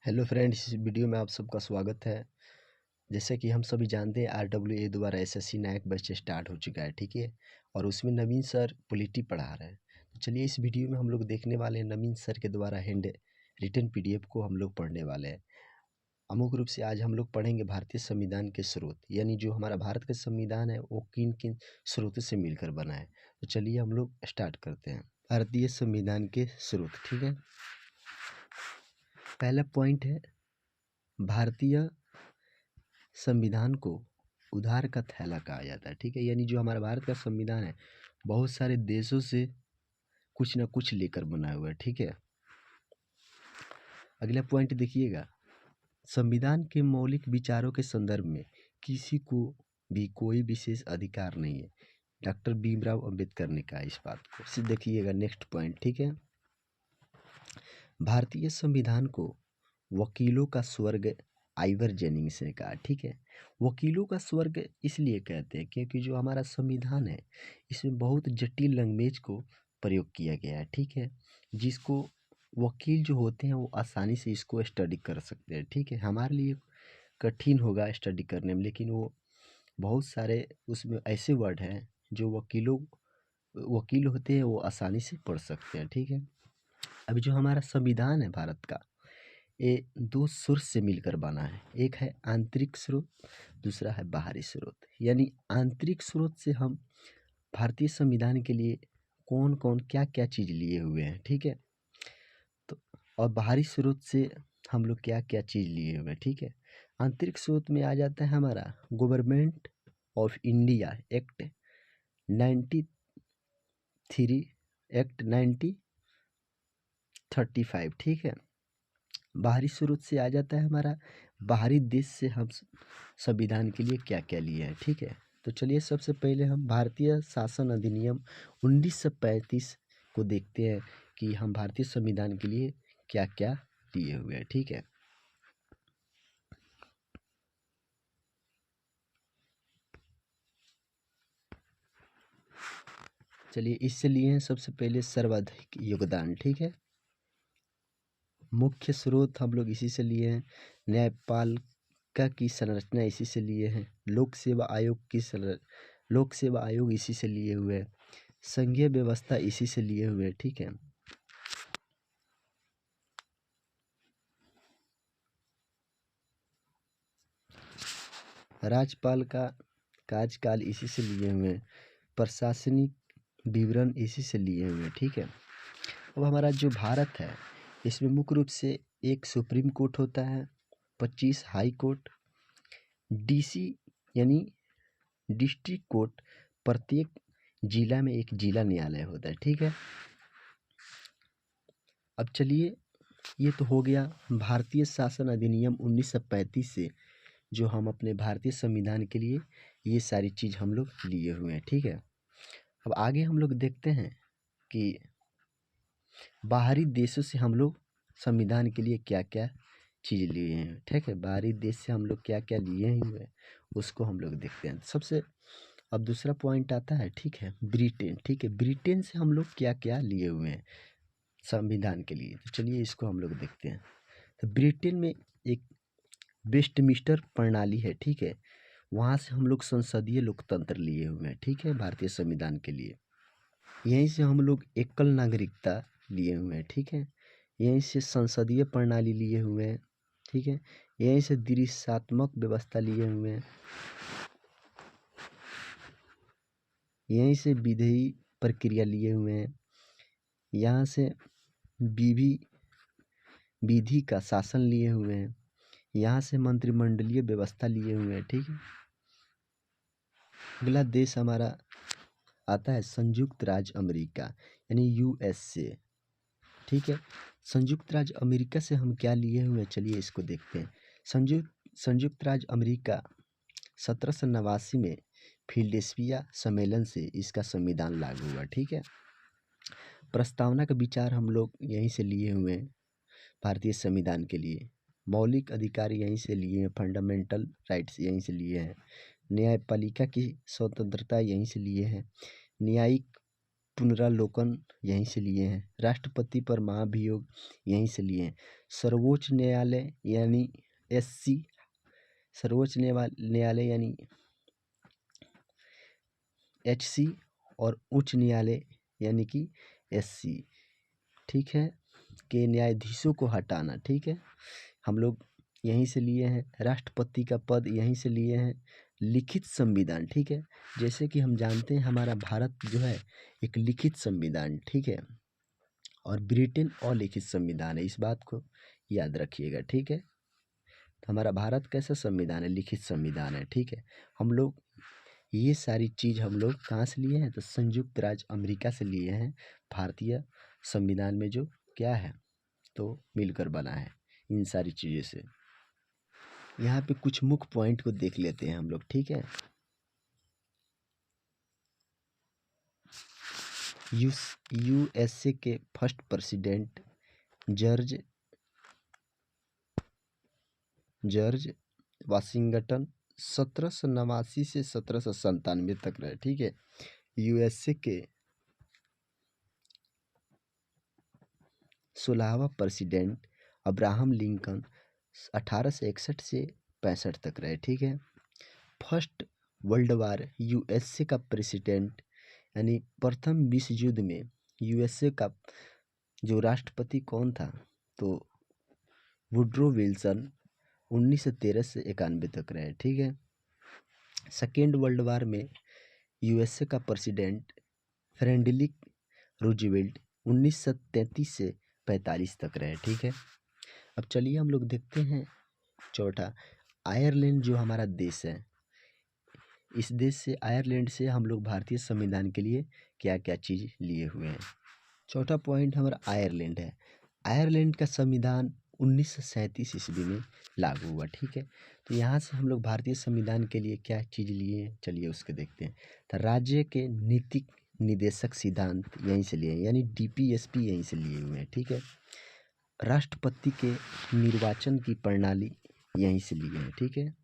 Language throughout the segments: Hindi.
हेलो फ्रेंड्स, इस वीडियो में आप सबका स्वागत है। जैसे कि हम सभी जानते हैं RWA द्वारा एसएससी नैक बैच स्टार्ट हो चुका है, ठीक है। और उसमें नवीन सर पॉलिटी पढ़ा रहे हैं। तो चलिए इस वीडियो में हम लोग देखने वाले हैं नवीन सर के द्वारा हैंड रिटन पीडीएफ को हम लोग पढ़ने वाले हैं। अमुक रूप से आज हम लोग पढ़ेंगे भारतीय संविधान के स्रोत, यानी जो हमारा भारत का संविधान है वो किन किन स्रोतों से मिलकर बना है। तो चलिए हम लोग स्टार्ट करते हैं। भारतीय संविधान के स्रोत, ठीक है। पहला पॉइंट है, भारतीय संविधान को उधार का थैला कहा जाता है, ठीक है। यानी जो हमारा भारत का संविधान है बहुत सारे देशों से कुछ ना कुछ लेकर बना हुआ है, ठीक है। अगला पॉइंट देखिएगा, संविधान के मौलिक विचारों के संदर्भ में किसी को भी कोई विशेष अधिकार नहीं है। डॉक्टर भीमराव अंबेडकर ने कहा इस बात को। फिर देखिएगा नेक्स्ट पॉइंट, ठीक है। भारतीय संविधान को वकीलों का स्वर्ग आइवर जेनिंग्स ने कहा, ठीक है। वकीलों का स्वर्ग इसलिए कहते हैं क्योंकि जो हमारा संविधान है इसमें बहुत जटिल लैंग्वेज को प्रयोग किया गया है, ठीक है। जिसको वकील जो होते हैं वो आसानी से इसको स्टडी कर सकते हैं, ठीक है। हमारे लिए कठिन होगा स्टडी करने में, लेकिन वो बहुत सारे उसमें ऐसे वर्ड हैं जो वकील होते हैं वो आसानी से पढ़ सकते हैं, ठीक है। अभी जो हमारा संविधान है भारत का, ये दो सोर्स से मिलकर बना है। एक है आंतरिक स्रोत, दूसरा है बाहरी स्रोत। यानी आंतरिक स्रोत से हम भारतीय संविधान के लिए कौन कौन क्या क्या चीज़ लिए हुए हैं, ठीक है। तो और बाहरी स्रोत से हम लोग क्या क्या चीज़ लिए हुए हैं, ठीक है। आंतरिक स्रोत में आ जाता है हमारा government of India act 93 act 1935, ठीक है। बाहरी स्रोत से आ जाता है हमारा बाहरी देश से हम संविधान के लिए क्या क्या लिए हैं, ठीक है। तो चलिए सबसे पहले हम भारतीय शासन अधिनियम 1935 को देखते हैं कि हम भारतीय संविधान के लिए क्या क्या लिए हुए हैं, ठीक है। चलिए इससे लिए हैं सबसे पहले सर्वाधिक योगदान, ठीक है। मुख्य स्रोत हम लोग इसी से लिए हैं। न्यायपालिका की संरचना इसी से लिए हैं। लोक सेवा आयोग इसी से लिए हुए हैं। संघीय व्यवस्था इसी से लिए हुए हैं, ठीक है। राज्यपाल का कार्यकाल इसी से लिए हुए हैं। प्रशासनिक विवरण इसी से लिए हुए हैं, ठीक है। अब हमारा जो भारत है इसमें मुख्य रूप से एक सुप्रीम कोर्ट होता है, 25 हाई कोर्ट, डीसी यानी डिस्ट्रिक्ट कोर्ट, प्रत्येक जिला में एक जिला न्यायालय होता है, ठीक है। अब चलिए ये तो हो गया भारतीय शासन अधिनियम 1935 से जो हम अपने भारतीय संविधान के लिए ये सारी चीज़ हम लोग लिए हुए हैं, ठीक है। अब आगे हम लोग देखते हैं कि बाहरी देशों से हम लोग संविधान के लिए क्या क्या चीज़ लिए हैं, ठीक है। बाहरी देश से हम लोग क्या क्या लिए हैं उसको हम लोग देखते हैं। सबसे अब दूसरा पॉइंट आता है, ठीक है, ब्रिटेन, ठीक है। ब्रिटेन से हम लोग क्या क्या लिए हुए हैं संविधान के लिए, तो चलिए इसको हम लोग देखते हैं। तो ब्रिटेन में एक वेस्टमिंस्टर प्रणाली है, ठीक है। वहाँ से हम लोग संसदीय लोकतंत्र लिए हुए हैं, ठीक है, भारतीय संविधान के लिए। यहीं से हम लोग एकल नागरिकता लिए हुए हैं, ठीक है। यहीं से संसदीय प्रणाली लिए हुए हैं, ठीक है। यहीं से द्विशात्मक व्यवस्था लिए हुए हैं। यहीं से विधेयी प्रक्रिया लिए हुए हैं। यहाँ से विधि का शासन लिए हुए हैं। यहाँ से मंत्रिमंडलीय व्यवस्था लिए हुए हैं, ठीक है। अगला देश हमारा आता है संयुक्त राज्य अमेरिका यानी यूएसए, ठीक है। संयुक्त राज्य अमेरिका से हम क्या लिए हुए हैं, चलिए इसको देखते हैं। संयुक्त राज्य अमेरिका 1789 में फिलाडेल्फिया सम्मेलन से इसका संविधान लागू हुआ, ठीक है। प्रस्तावना का विचार हम लोग यहीं से लिए हुए हैं भारतीय संविधान के लिए। मौलिक अधिकार यहीं से लिए हैं, फंडामेंटल राइट्स यहीं से लिए हैं। न्यायपालिका की स्वतंत्रता यहीं से लिए हैं। न्यायिक पुनरावलोकन यहीं से लिए हैं। राष्ट्रपति पर महाभियोग यहीं से लिए हैं। सर्वोच्च न्यायालय यानी एससी, सर्वोच्च न्यायालय यानी एचसी और उच्च न्यायालय यानी कि एससी, ठीक है, के न्यायाधीशों को हटाना, ठीक है, हम लोग यहीं से लिए हैं। राष्ट्रपति का पद यहीं से लिए हैं। लिखित संविधान, ठीक है, जैसे कि हम जानते हैं हमारा भारत जो है एक लिखित संविधान, ठीक है, और ब्रिटेन अलिखित संविधान है, इस बात को याद रखिएगा, ठीक है। तो हमारा भारत कैसा संविधान है? लिखित संविधान है, ठीक है। हम लोग ये सारी चीज़ हम लोग कहाँ से लिए हैं? तो संयुक्त राज्य अमेरिका से लिए हैं। भारतीय संविधान में जो क्या है तो मिलकर बना है इन सारी चीज़ों से। यहाँ पे कुछ मुख्य पॉइंट को देख लेते हैं हम लोग, ठीक है। यूएसए के फर्स्ट प्रेसिडेंट जॉर्ज वाशिंगटन 1789 से 1797 तक रहे, ठीक है। यूएसए के 16वां प्रेसिडेंट अब्राहम लिंकन 1861 से 65 तक रहे, ठीक है। फर्स्ट वर्ल्ड वार यूएसए का प्रेसिडेंट यानी प्रथम विश्व युद्ध में यूएसए का जो राष्ट्रपति कौन था? तो वुड्रो विल्सन 1913 से 91 तक रहे, ठीक है। सेकेंड वर्ल्ड वार में यूएसए का प्रेसिडेंट फ्रेडरिक रूजवेल्ट 1933 से 45 तक रहे, ठीक है। अब चलिए हम लोग देखते हैं चौथा, आयरलैंड जो हमारा देश है, इस देश से आयरलैंड से हम लोग भारतीय संविधान के लिए क्या क्या चीज़ लिए हुए हैं। चौथा पॉइंट हमारा आयरलैंड है। आयरलैंड का संविधान 1937 ईस्वी में लागू हुआ, ठीक है। तो यहाँ से हम लोग भारतीय संविधान के लिए क्या चीज़ लिए हैं, चलिए उसको देखते हैं। तो राज्य के नीतिक निदेशक सिद्धांत यहीं से लिए हैं, यानी डीपीएसपी यहीं से लिए हुए हैं, ठीक है। राष्ट्रपति के निर्वाचन की प्रणाली यहीं से लिए हैं, ठीक है।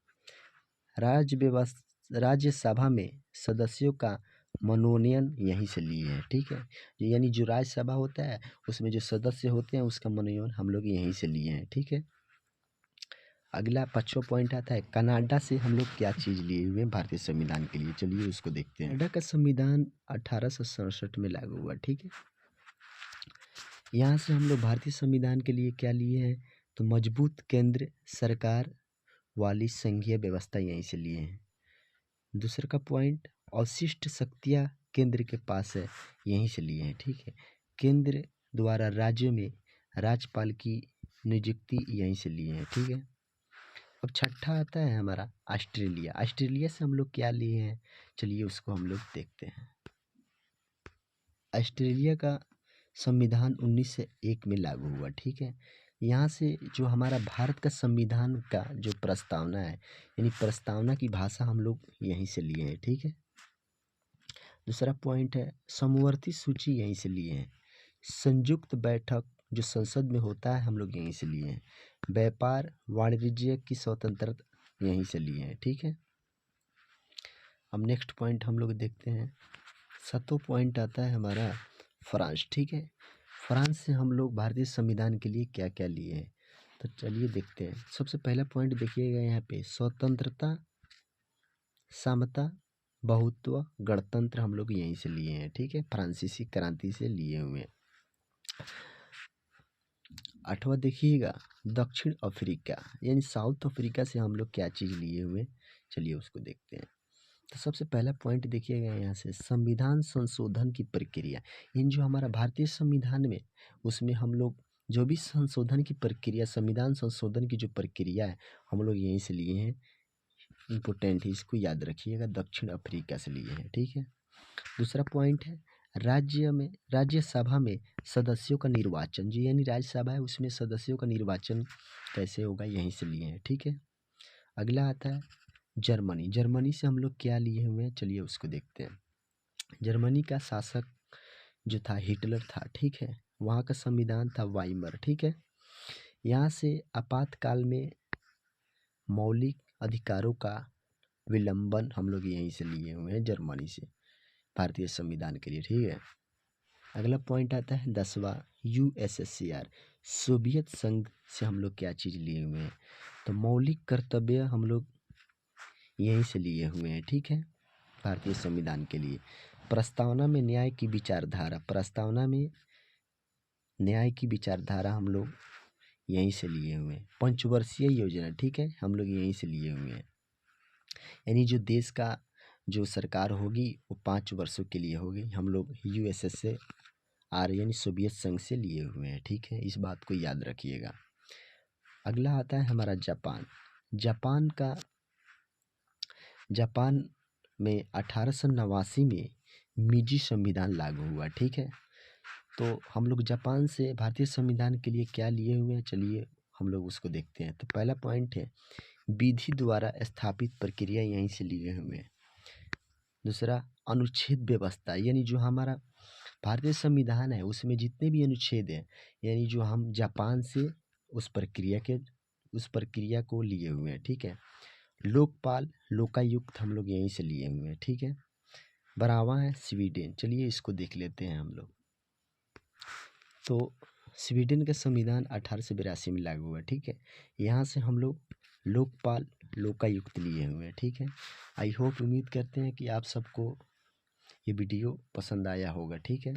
राज्यसभा में सदस्यों का मनोनयन यहीं से लिए हैं, ठीक है। यानी जो राज्यसभा होता है उसमें जो सदस्य होते हैं उसका मनोनयन हम लोग यहीं से लिए हैं, ठीक है। अगला 5वां पॉइंट आता है कनाडा से हम लोग क्या चीज़ लिए हुए हैं भारतीय संविधान के लिए, चलिए उसको देखते हैं। कनाडा का संविधान 1867 में लागू हुआ, ठीक है। यहाँ से हम लोग भारतीय संविधान के लिए क्या लिए हैं? तो मजबूत केंद्र सरकार वाली संघीय व्यवस्था यहीं से लिए हैं। दूसरा का पॉइंट अवशिष्ट शक्तियाँ केंद्र के पास है, यहीं से लिए हैं, ठीक है। केंद्र द्वारा राज्यों में राज्यपाल की नियुक्ति यहीं से लिए हैं, ठीक है। अब छठा आता है हमारा ऑस्ट्रेलिया। ऑस्ट्रेलिया से हम लोग क्या लिए हैं, चलिए उसको हम लोग देखते हैं। ऑस्ट्रेलिया का संविधान 1901 में लागू हुआ, ठीक है। यहाँ से जो हमारा भारत का संविधान का जो प्रस्तावना है, यानी प्रस्तावना की भाषा हम लोग यहीं से लिए हैं, ठीक है। दूसरा पॉइंट है समवर्ती सूची यहीं से लिए हैं। संयुक्त बैठक जो संसद में होता है हम लोग यहीं से लिए हैं। व्यापार वाणिज्य की स्वतंत्रता यहीं से लिए हैं, ठीक है। अब नेक्स्ट पॉइंट हम लोग देखते हैं। 7वां पॉइंट आता है हमारा फ्रांस, ठीक है। फ्रांस से हम लोग भारतीय संविधान के लिए क्या क्या लिए हैं, तो चलिए देखते हैं। सबसे पहला पॉइंट देखिएगा यहाँ पे स्वतंत्रता, समता, बहुत्व, गणतंत्र हम लोग यहीं से लिए हैं, ठीक है। फ्रांसीसी क्रांति से लिए हुए हैं। 8वां देखिएगा दक्षिण अफ्रीका, यानी साउथ अफ्रीका से हम लोग क्या चीज़ लिए हुए, चलिए उसको देखते हैं। तो सबसे पहला पॉइंट देखिएगा यहाँ से संविधान संशोधन की प्रक्रिया। इन जो हमारा भारतीय संविधान में उसमें हम लोग जो भी संशोधन की प्रक्रिया, संविधान संशोधन की जो प्रक्रिया है हम लोग यहीं से लिए हैं। इम्पोर्टेंट है, इसको याद रखिएगा, दक्षिण अफ्रीका से लिए हैं, ठीक है। दूसरा पॉइंट है राज्यसभा में सदस्यों का निर्वाचन, जी यानी राज्यसभा है उसमें सदस्यों का निर्वाचन कैसे होगा, यहीं से लिए हैं, ठीक है। अगला आता है जर्मनी से हम लोग क्या लिए हुए हैं, चलिए उसको देखते हैं। जर्मनी का शासक जो था हिटलर था, ठीक है। वहाँ का संविधान था वाइमर, ठीक है। यहाँ से आपातकाल में मौलिक अधिकारों का विलंबन हम लोग यहीं से लिए हुए हैं, जर्मनी से भारतीय संविधान के लिए, ठीक है। अगला पॉइंट आता है 10वां, यूएसएसआर, सोवियत संघ से हम लोग क्या चीज़ लिए हुए हैं, तो मौलिक कर्तव्य हम लोग यहीं से लिए हुए हैं, ठीक है, भारतीय संविधान के लिए। प्रस्तावना में न्याय की विचारधारा, प्रस्तावना में न्याय की विचारधारा हम लोग यहीं से लिए हुए हैं। पंचवर्षीय योजना, ठीक है, हम लोग यहीं से लिए हुए हैं। यानी जो देश का जो सरकार होगी वो 5 वर्षों के लिए होगी, हम लोग यूएसएसआर यानी सोवियत संघ से लिए हुए हैं, ठीक है, इस बात को याद रखिएगा। अगला आता है हमारा जापान। जापान में 1889 में मीजी संविधान लागू हुआ, ठीक है। तो हम लोग जापान से भारतीय संविधान के लिए क्या लिए हुए हैं, चलिए हम लोग उसको देखते हैं। तो पहला पॉइंट है विधि द्वारा स्थापित प्रक्रिया, यहीं से लिए हुए हैं। दूसरा अनुच्छेद व्यवस्था, यानी जो हमारा भारतीय संविधान है उसमें जितने भी अनुच्छेद हैं, यानी जो हम जापान से उस प्रक्रिया को लिए हुए हैं, ठीक है। लोकपाल लोकायुक्त हम लोग यहीं से लिए हुए हैं, ठीक है। 12वां है स्वीडन, चलिए इसको देख लेते हैं हम लोग। तो स्वीडन का संविधान 1882 में लागू हुआ, ठीक है। यहाँ से हम लोग लोकपाल लोकायुक्त लिए हुए हैं, ठीक है। आई होप, उम्मीद करते हैं कि आप सबको ये वीडियो पसंद आया होगा, ठीक है।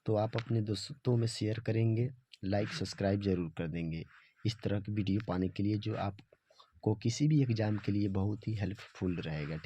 तो आप अपने दोस्तों में शेयर करेंगे, लाइक सब्सक्राइब ज़रूर कर देंगे इस तरह की वीडियो पाने के लिए, जो आपको किसी भी एग्ज़ाम के लिए बहुत ही हेल्पफुल रहेगा, ठीक।